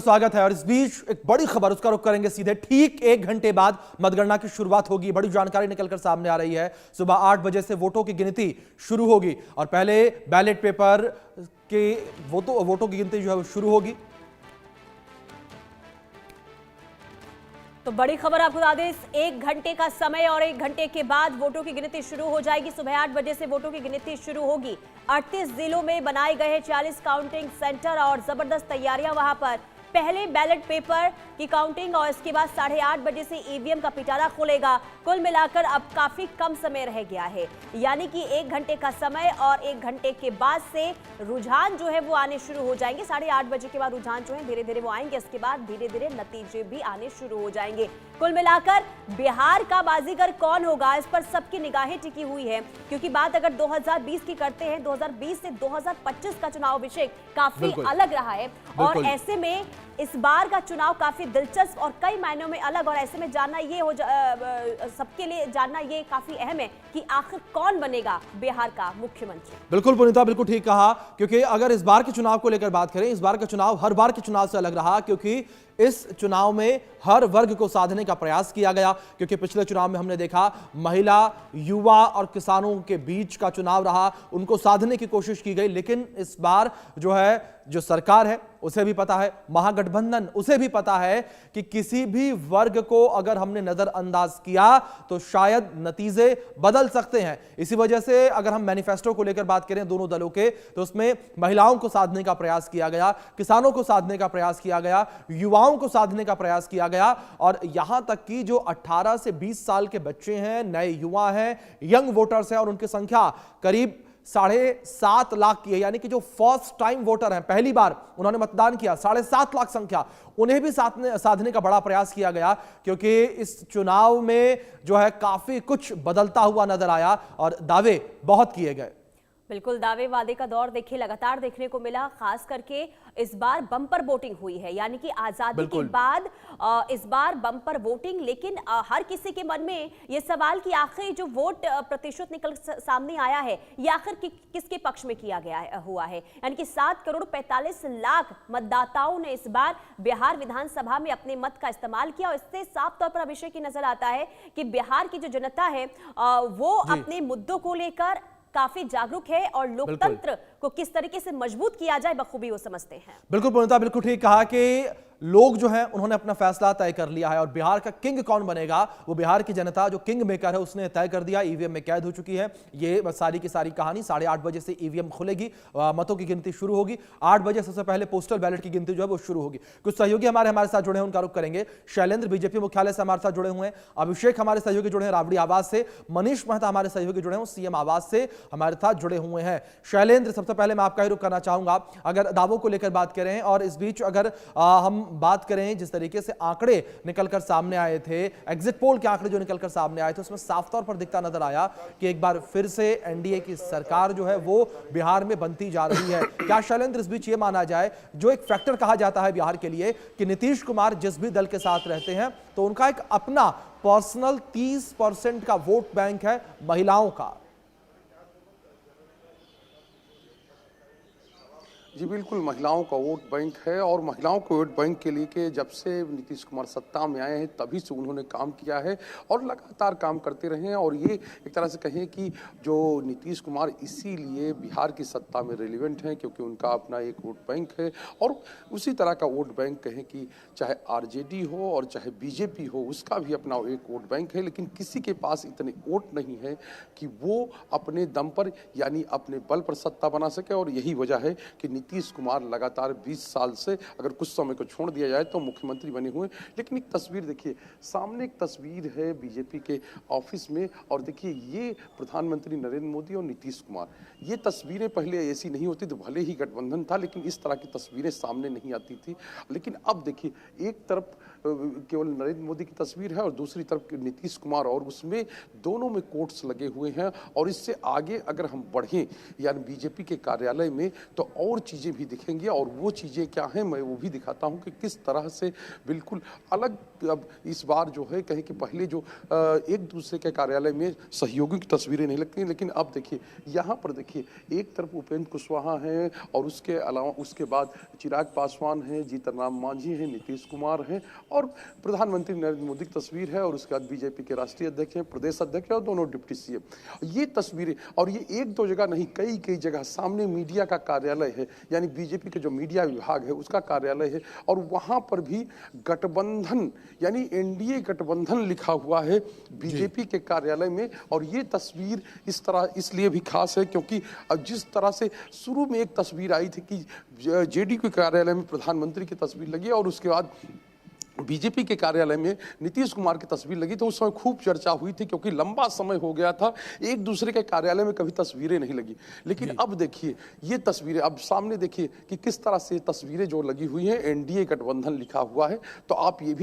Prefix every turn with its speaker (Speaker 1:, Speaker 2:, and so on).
Speaker 1: स्वागत है। और इस बीच एक बड़ी खबर, उसका रुख करेंगे सीधे। ठीक 1 घंटे बाद मतगणना की शुरुआत होगी। बड़ी जानकारी निकलकर सामने आ रही है। सुबह 8 बजे से वोटों की गिनती शुरू होगी और पहले बैलेट पेपर के वोटों की गिनती जो है वो शुरू होगी।
Speaker 2: तो बड़ी खबर आपको बता दें, 1 घंटे का समय और 1 घंटे के बाद वोटों की गिनती शुरू हो जाएगी। सुबह 8 बजे से वोटों की गिनती शुरू होगी। 38 जिलों में बनाए गए हैं 40 काउंटिंग सेंटर और जबरदस्त तैयारियां वहां पर। पहले बैलेट पेपर की काउंटिंग और इसके बाद 8:30 बजे से ईवीएम का पिटारा खुलेगा। कुल मिलाकर अब काफी कम समय रह गया है, यानी कि 1 घंटे का समय और 1 घंटे के बाद से रुझान जो है वो आने शुरू हो जाएंगे। 8:30 बजे के बाद रुझान जो है धीरे धीरे वो आएंगे। इसके बाद धीरे धीरे नतीजे भी आने शुरू हो जाएंगे। कुल मिलाकर बिहार का बाजीगर कौन होगा, इस पर सबकी निगाहें टिकी हुई है, क्योंकि बात अगर 2020 की करते हैं, 2020 से 2025 का चुनाव अभिषेक काफी अलग रहा है और ऐसे में इस बार का चुनाव काफी दिलचस्प और कई मायनों में अलग। और ऐसे में जानना ये सबके लिए जानना ये काफी अहम है कि आखिर कौन बनेगा बिहार का मुख्यमंत्री।
Speaker 1: बिल्कुल पुनीता, बिल्कुल ठीक कहा। क्योंकि अगर इस बार के चुनाव को लेकर बात करें, इस बार का चुनाव हर बार के चुनाव से अलग रहा, क्योंकि इस चुनाव में हर वर्ग को साधने का प्रयास किया गया। क्योंकि पिछले चुनाव में हमने देखा महिला, युवा और किसानों के बीच का चुनाव रहा, उनको साधने की कोशिश की गई। लेकिन इस बार जो सरकार है उसे भी पता है, महागठबंधन उसे भी पता है कि किसी भी वर्ग को अगर हमने नजरअंदाज किया तो शायद नतीजे बदल सकते हैं। इसी वजह से अगर हम मैनिफेस्टो को लेकर बात करें दोनों दलों के, तो उसमें महिलाओं को साधने का प्रयास किया गया, किसानों को साधने का प्रयास किया गया, युवाओं को साधने का प्रयास किया गया और यहां तक कि जो 18 से 20 साल के बच्चे हैं, नए युवा हैं, यंग वोटर्स हैं और उनकी संख्या करीब 7.5 लाख की है। यानी कि जो फर्स्ट टाइम वोटर हैं, पहली बार उन्होंने मतदान किया, 7.5 लाख संख्या, उन्हें भी साधने का बड़ा प्रयास किया गया। क्योंकि इस चुनाव में जो है काफी कुछ बदलता हुआ नजर आया और दावे बहुत किए गए।
Speaker 2: बिल्कुल, दावे वादे का दौर देखिए लगातार देखने को मिला। खास करके इस बार बम्पर वोटिंग हुई है, यानी कि आजादी के बाद इस बार बम्पर वोटिंग। लेकिन हर किसी के मन में ये सवाल कि आखिर जो वोट प्रतिशत निकल सामने आया है, ये आखिर किसके पक्ष में किया गया हुआ है। यानी कि 7 करोड़ 45 लाख मतदाताओं ने इस बार बिहार विधानसभा में अपने मत का इस्तेमाल किया और इससे साफ तौर पर अभिषेक की नजर आता है कि बिहार की जो जनता है वो अपने मुद्दों को लेकर काफी जागरूक है और लोकतंत्र को किस तरीके से मजबूत किया जाए बखूबी वो समझते हैं।
Speaker 1: बिल्कुल पुनीता, बिल्कुल ठीक कहा कि लोग जो हैं उन्होंने अपना फैसला तय कर लिया है और बिहार का किंग कौन बनेगा वो बिहार की जनता जो किंग मेकर है उसने तय कर दिया। ईवीएम में कैद हो चुकी है ये सारी की सारी कहानी। 8:30 बजे से ईवीएम खुलेगी, मतों की गिनती शुरू होगी। 8 बजे सबसे पहले पोस्टल बैलेट की गिनती जो है वो शुरू होगी। कुछ सहयोगी हमारे साथ जुड़े हैं, उनका रुख करेंगे। शैलेंद्र बीजेपी मुख्यालय से हमारे साथ जुड़े हुए हैं, अभिषेक हमारे सहयोगी जुड़े हैं राबड़ी आवास से, मनीष मेहता हमारे सहयोगी जुड़े हैं सीएम आवास से हमारे साथ जुड़े हुए हैं। शैलेंद्र, सबसे पहले मैं आपका ही रुख करना चाहूंगा। अगर दावों को लेकर बात करें और इस बीच अगर हम बात करें जिस तरीके से आंकड़े निकलकर सामने आए थे, एग्जिट पोल के आंकड़े जो निकलकर सामने आए थे, उसमें साफ तौर पर दिखता नजर आया कि एक बार फिर से एनडीए की सरकार जो है वो बिहार में बनती जा रही है। क्या शैलेंद्र इस बीच ये माना जाए, जो एक फैक्टर कहा जाता है बिहार के लिए कि नीतीश कुमार जिस भी दल के साथ रहते हैं तो उनका एक अपना पर्सनल 30% का वोट बैंक है महिलाओं का?
Speaker 3: जी बिल्कुल, महिलाओं का वोट बैंक है और महिलाओं को वोट बैंक के लिए कि जब से नीतीश कुमार सत्ता में आए हैं तभी से उन्होंने काम किया है और लगातार काम करते रहे हैं। और ये एक तरह से कहें कि जो नीतीश कुमार इसीलिए बिहार की सत्ता में रिलेवेंट हैं क्योंकि उनका अपना एक वोट बैंक है। और उसी तरह का वोट बैंक कहें कि चाहे आरजेडी हो और चाहे बीजेपी हो, उसका भी अपना एक वोट बैंक है। लेकिन किसी के पास इतने वोट नहीं है कि वो अपने दम पर यानी अपने बल पर सत्ता बना सके। और यही वजह है कि नीतीश कुमार लगातार 20 साल से, अगर कुछ समय को छोड़ दिया जाए तो मुख्यमंत्री बने हुए। लेकिन एक तस्वीर देखिए, सामने एक तस्वीर है बीजेपी के ऑफिस में और देखिए ये प्रधानमंत्री नरेंद्र मोदी और नीतीश कुमार। ये तस्वीरें पहले ऐसी नहीं होती, तो भले ही गठबंधन था लेकिन इस तरह की तस्वीरें सामने नहीं आती थी। लेकिन अब देखिए, एक तरफ केवल नरेंद्र मोदी की तस्वीर है और दूसरी तरफ नीतीश कुमार, और उसमें दोनों में कोट्स लगे हुए हैं। और इससे आगे अगर हम बढ़ें यानी बीजेपी के कार्यालय में, तो और चीज़ें भी दिखेंगी और वो चीज़ें क्या हैं मैं वो भी दिखाता हूं कि किस तरह से बिल्कुल अलग अब इस बार जो है कहें कि पहले जो एक दूसरे के कार्यालय में सहयोगियों की तस्वीरें नहीं लगती, लेकिन अब देखिए यहाँ पर देखिए एक तरफ उपेंद्र कुशवाहा हैं और उसके अलावा उसके बाद चिराग पासवान हैं, जीतन राम मांझी हैं, नीतीश कुमार हैं और प्रधानमंत्री नरेंद्र मोदी की तस्वीर है और उसके बाद बीजेपी के राष्ट्रीय अध्यक्ष हैं, प्रदेश अध्यक्ष और दोनों डिप्टी सीएम। ये तस्वीरें और ये एक दो जगह नहीं कई कई जगह सामने मीडिया का कार्यालय है, यानी बीजेपी के जो मीडिया विभाग है उसका कार्यालय है और वहां पर भी गठबंधन यानी एनडीए गठबंधन लिखा हुआ है बीजेपी के कार्यालय में। और ये तस्वीर इस तरह इसलिए भी खास है क्योंकि जिस तरह से शुरू में एक तस्वीर आई थी कि जेडीयू के कार्यालय में प्रधानमंत्री की तस्वीर लगी और उसके बाद बीजेपी के कार्यालय में नीतीश कुमार की तस्वीर लगी, तो उस समय खूब चर्चा हुई थी क्योंकि लंबा समय हो गया था एक दूसरे के कार्यालय में कभी तस्वीरें नहीं लगी। लेकिन अब देखिए ये तस्वीरें अब सामने देखिए कि किस तरह से तस्वीरें जो लगी हुई हैं एनडीए गठबंधन लिखा हुआ है। तो आप ये भी